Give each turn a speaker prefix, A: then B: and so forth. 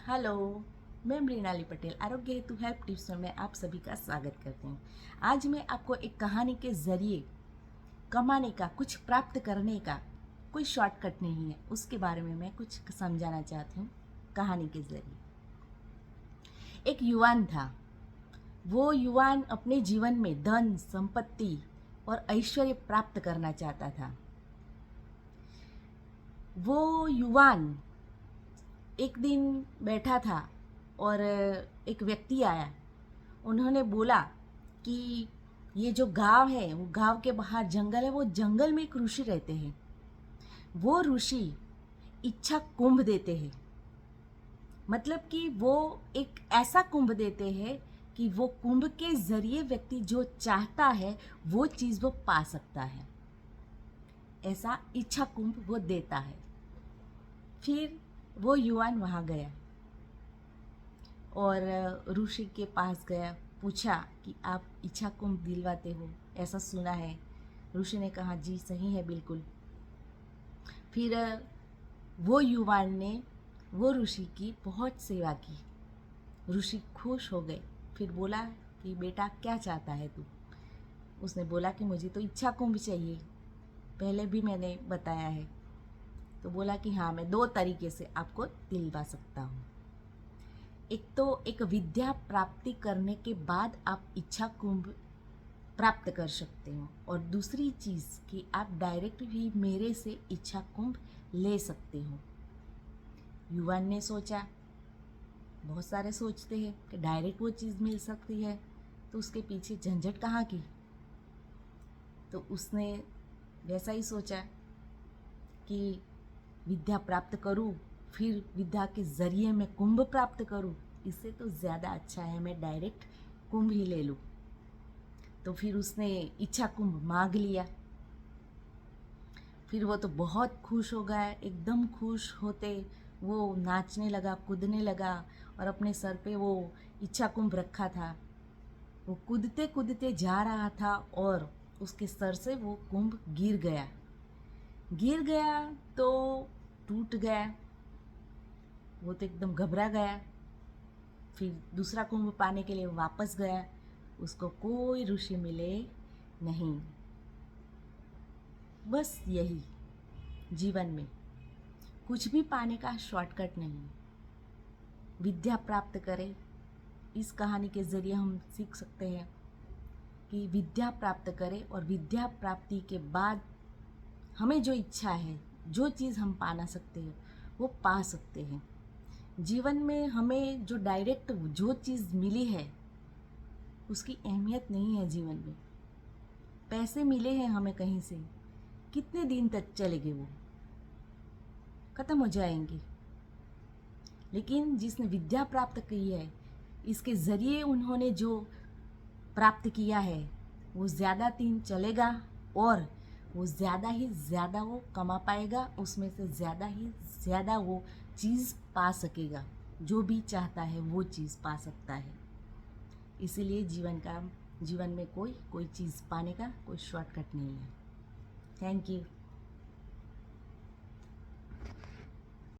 A: Hello, मैं मृणाली पटेल आरोग्य हेतु हेल्प टिप्स में आप सभी का स्वागत करती हूँ। आज मैं आपको एक कहानी के ज़रिए कमाने का, कुछ प्राप्त करने का कोई शॉर्टकट नहीं है, उसके बारे में मैं कुछ समझाना चाहती हूँ कहानी के ज़रिए। एक युवान था। वो युवान अपने जीवन में धन, संपत्ति और ऐश्वर्य प्राप्त करना चाहता था। वो युवान एक दिन बैठा था और एक व्यक्ति आया। उन्होंने बोला कि ये जो गांव है, वो गांव के बाहर जंगल है, वो जंगल में एक ऋषि रहते हैं। वो ऋषि इच्छा कुंभ देते हैं। मतलब कि वो एक ऐसा कुंभ देते हैं कि वो कुंभ के ज़रिए व्यक्ति जो चाहता है वो चीज़ वो पा सकता है। ऐसा इच्छा कुंभ वो देता है। फिर वो युवान वहाँ गया और ऋषि के पास गया, पूछा कि आप इच्छा कुंभ दिलवाते हो, ऐसा सुना है। ऋषि ने कहा जी सही है, बिल्कुल। फिर वो युवान ने वो ऋषि की बहुत सेवा की। ऋषि खुश हो गए। फिर बोला कि बेटा क्या चाहता है तू? उसने बोला कि मुझे तो इच्छा कुंभ चाहिए, पहले भी मैंने बताया है। तो बोला कि हाँ, मैं 2 तरीके से आपको दिलवा सकता हूँ। एक तो एक विद्या प्राप्ति करने के बाद आप इच्छा कुंभ प्राप्त कर सकते हो, और दूसरी चीज़ कि आप डायरेक्ट भी मेरे से इच्छा कुंभ ले सकते हो। युवान ने सोचा, बहुत सारे सोचते हैं कि डायरेक्ट वो चीज़ मिल सकती है तो उसके पीछे झंझट कहाँ की। तो उसने वैसा ही सोचा कि विद्या प्राप्त करूं, फिर विद्या के ज़रिए मैं कुंभ प्राप्त करूं, इससे तो ज़्यादा अच्छा है मैं डायरेक्ट कुंभ ही ले लूं। तो फिर उसने इच्छा कुंभ मांग लिया। फिर वो तो बहुत खुश हो गया। एकदम खुश होते वो नाचने लगा, कूदने लगा, और अपने सर पे वो इच्छा कुंभ रखा था। वो कूदते कूदते जा रहा था और उसके सर से वो कुंभ गिर गया। गिर गया तो टूट गया। वो तो एकदम घबरा गया। फिर दूसरा कुंभ पाने के लिए वापस गया। उसको कोई ऋषि मिले नहीं। बस यही, जीवन में कुछ भी पाने का शॉर्टकट नहीं। विद्या प्राप्त करें, इस कहानी के ज़रिए हम सीख सकते हैं कि विद्या प्राप्त करें, और विद्या प्राप्ति के बाद हमें जो इच्छा है, जो चीज़ हम पाना सकते हैं वो पा सकते हैं। जीवन में हमें जो डायरेक्ट जो चीज़ मिली है उसकी अहमियत नहीं है। जीवन में पैसे मिले हैं हमें कहीं से, कितने दिन तक चलेंगे, वो ख़त्म हो जाएंगे। लेकिन जिसने विद्या प्राप्त की है, इसके ज़रिए उन्होंने जो प्राप्त किया है वो ज़्यादा दिन चलेगा, और वो ज़्यादा ही ज़्यादा वो कमा पाएगा, उसमें से ज़्यादा ही ज़्यादा वो चीज़ पा सकेगा। जो भी चाहता है वो चीज़ पा सकता है। इसीलिए जीवन में कोई चीज़ पाने का कोई शॉर्टकट नहीं है। Thank you.